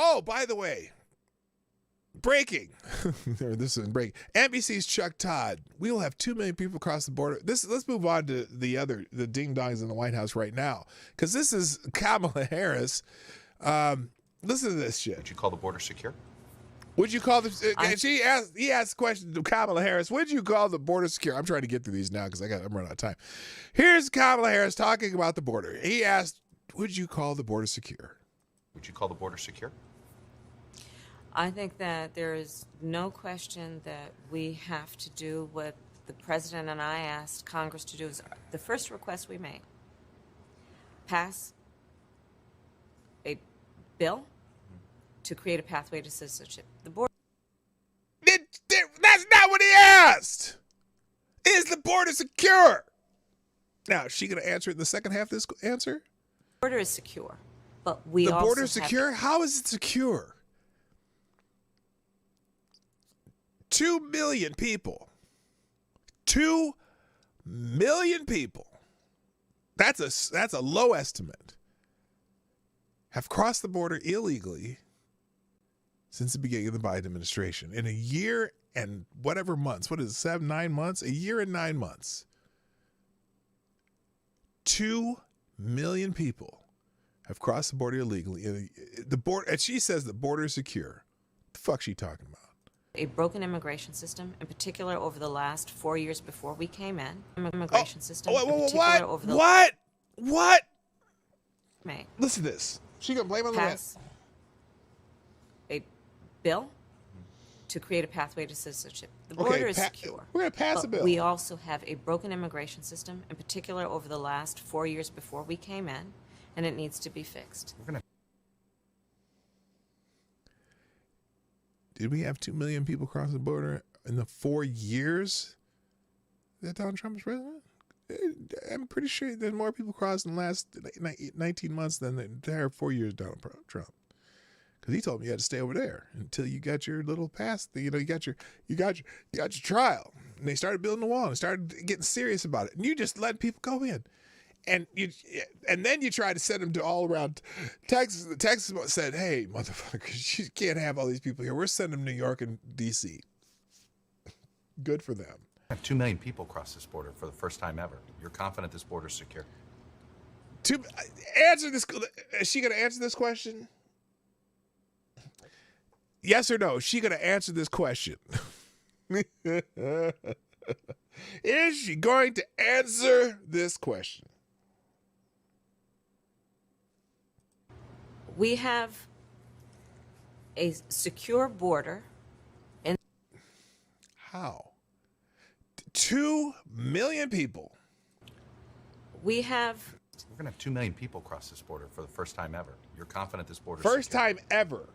Oh, by the way, breaking. This is breaking. NBC's Chuck Todd. We will have 2 million people across the border. Let's move on to the ding dongs in the White House right now, because this is Kamala Harris. Listen to this shit. Would you call the border secure? Would you call he asked the question to Kamala Harris. Would you call the border secure? I'm trying to get through these now because I'm running out of time. Here's Kamala Harris talking about the border. He asked, "Would you call the border secure?" Would you call the border secure? I think that there is no question that we have to do what the president and I asked Congress to do. Is the first request we made: pass a bill to create a pathway to citizenship. The border. That's not what he asked. Is the border secure? Now, is she going to answer it in the second half of this answer? The border is secure, but we the also border is secure? How is it secure? 2 million people. 2 million people. That's a low estimate. Have crossed the border illegally since the beginning of the Biden administration. In a year and whatever months. What is it, 7, 9 months? A year and 9 months. 2 million people have crossed the border illegally. The border, and she says the border is secure. What the fuck's she talking about? A broken immigration system, in particular over the last 4 years before we came in. Immigration system. What? May. Listen to this. She gonna blame on the pass a bill to create a pathway to citizenship. The border is secure. We're gonna pass a bill. We also have a broken immigration system, in particular over the last 4 years before we came in, and it needs to be fixed. Did we have 2 million people cross the border in the 4 years that Donald Trump was president? I'm pretty sure there's more people crossed in the last 19 months than the entire 4 years of Donald Trump. Because he told me you had to stay over there until you got your little pass. You got your trial. And they started building the wall and started getting serious about it. And you just let people go in. And then you try to send them to all around Texas. The Texas said, "Hey, motherfuckers, you can't have all these people here. We're sending them to New York and D.C." Good for them. 2 million people cross this border for the first time ever. You're confident this border is secure? Answer this. Is she going to answer this question? Yes or no? Is she going to answer this question? Is she going to answer this question? We have a secure border. How? 2 million people. We have. We're going to have 2 million people cross this border for the first time ever. You're confident this border is First secure? time ever.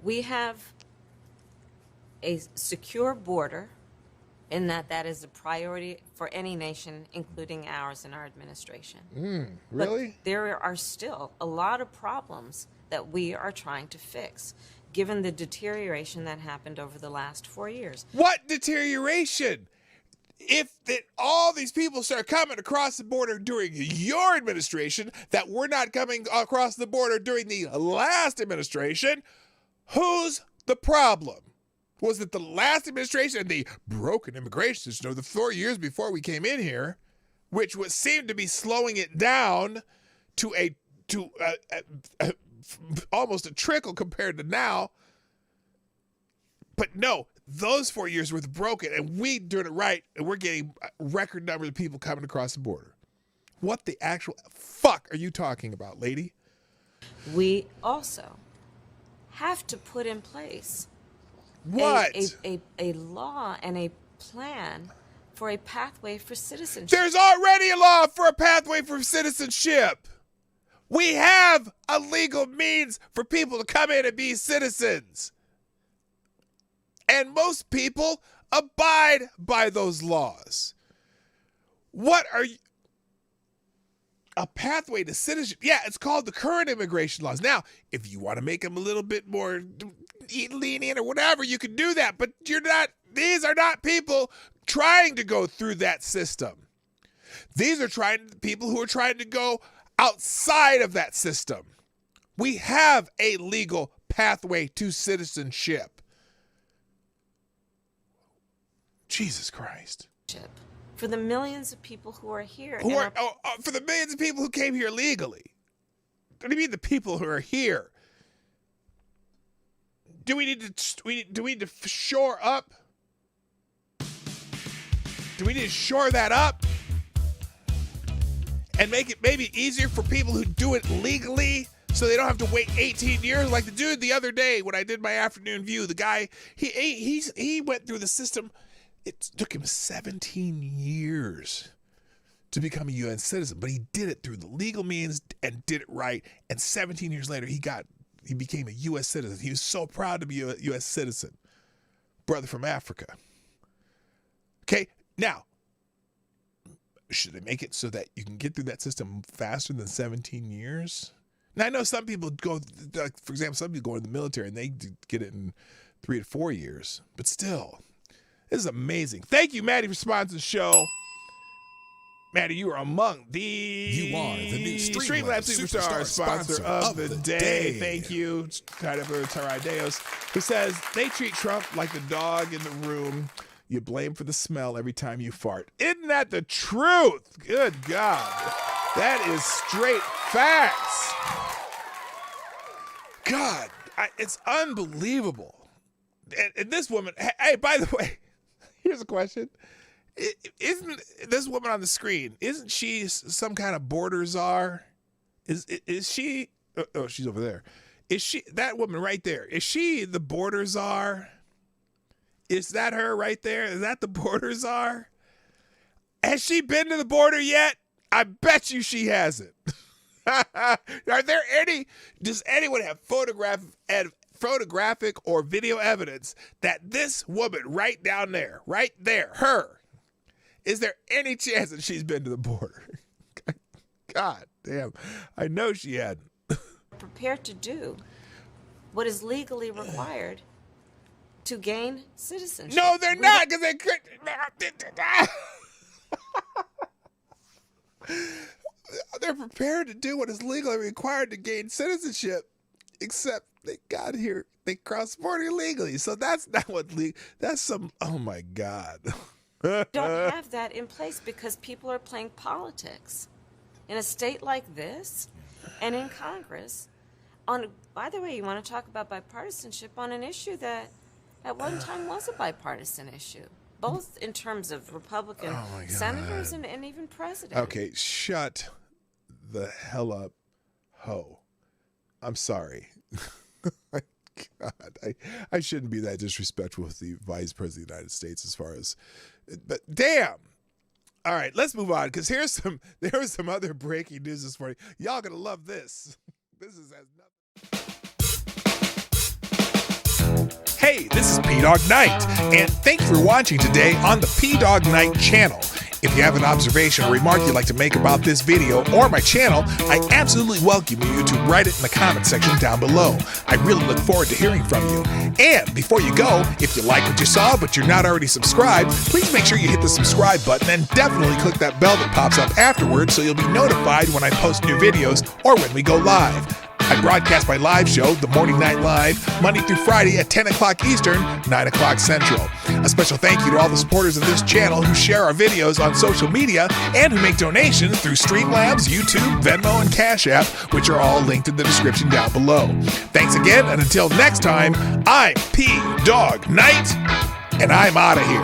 We have a secure border, in that is a priority for any nation, including ours and our administration. Really? But there are still a lot of problems that we are trying to fix, given the deterioration that happened over the last 4 years. What deterioration? If all these people start coming across the border during your administration that were not coming across the border during the last administration, who's the problem? Was it the last administration and the broken immigration system of the 4 years before we came in here, which would seem to be slowing it down to almost a trickle compared to now? But no, those 4 years were broken, and we doing it right, and we're getting record numbers of people coming across the border. What the actual fuck are you talking about, lady? We also have to put in place what? A law and a plan for a pathway for citizenship. There's already a law for a pathway for citizenship. We have a legal means for people to come in and be citizens. And most people abide by those laws. What are you... A pathway to citizenship. Yeah, it's called the current immigration laws. Now, if you want to make them a little bit more lenient or whatever, you can do that. But these are not people trying to go through that system. These are people who are trying to go outside of that system. We have a legal pathway to citizenship. Jesus Christ. For the millions of people who are here. For the millions of people who came here legally. What do you mean the people who are here? Do we need to shore up? Do we need to shore that up? And make it maybe easier for people who do it legally so they don't have to wait 18 years? Like the dude the other day when I did my afternoon view, the guy, he went through the system. It took him 17 years to become a U.S. citizen, but he did it through the legal means and did it right. And 17 years later, he became a U.S. citizen. He was so proud to be a U.S. citizen. Brother from Africa. Okay, now, should they make it so that you can get through that system faster than 17 years? Now, I know some people go, like, for example, some people go in the military and they get it in 3 to 4 years, but still. This is amazing. Thank you, Maddie, for sponsoring the show. Maddie, you are among the... You are the new Streamlabs Superstar sponsor of the day. Thank you. Tied up with Taradeos, who says, they treat Trump like the dog in the room you blame for the smell every time you fart. Isn't that the truth? Good God. That is straight facts. God, it's unbelievable. And this woman, hey, by the way, here's a question. Isn't this woman on the screen, isn't she some kind of border czar? Is she, oh, she's over there. Is she, that woman right there, is she the border czar? Is that her right there? Is that the border czar? Has she been to the border yet? I bet you she hasn't. Are there does anyone have photographic or video evidence that this woman right there, her, is there any chance that she's been to the border? God damn, I know she hadn't. Prepared to do what is legally required to gain citizenship. No, they're not, because they could. They're prepared to do what is legally required to gain citizenship, except they got here, they crossed the border illegally. So that's not what that's some, oh my God. Don't have that in place because people are playing politics in a state like this and in Congress. By the way, you want to talk about bipartisanship on an issue that at one time was a bipartisan issue, both in terms of Republican senators and even presidents. Okay, shut the hell up, ho. I'm sorry. God, I shouldn't be that disrespectful with the Vice President of the United States as far as, but damn. All right, let's move on, because there was some other breaking news this morning. Y'all gonna love this. This has nothing. Hey, this is PDawgKnight, and thank you for watching today on the PDawgKnight channel. If you have an observation or remark you'd like to make about this video or my channel, I absolutely welcome you to write it in the comment section down below. I really look forward to hearing from you. And before you go, if you like what you saw but you're not already subscribed, please make sure you hit the subscribe button and definitely click that bell that pops up afterwards so you'll be notified when I post new videos or when we go live. I broadcast my live show, The Morning Night Live, Monday through Friday at 10 o'clock Eastern, 9 o'clock Central. A special thank you to all the supporters of this channel who share our videos on social media and who make donations through Streamlabs, YouTube, Venmo, and Cashapp, which are all linked in the description down below. Thanks again, and until next time, I'm PDawgKnight, and I'm out of here.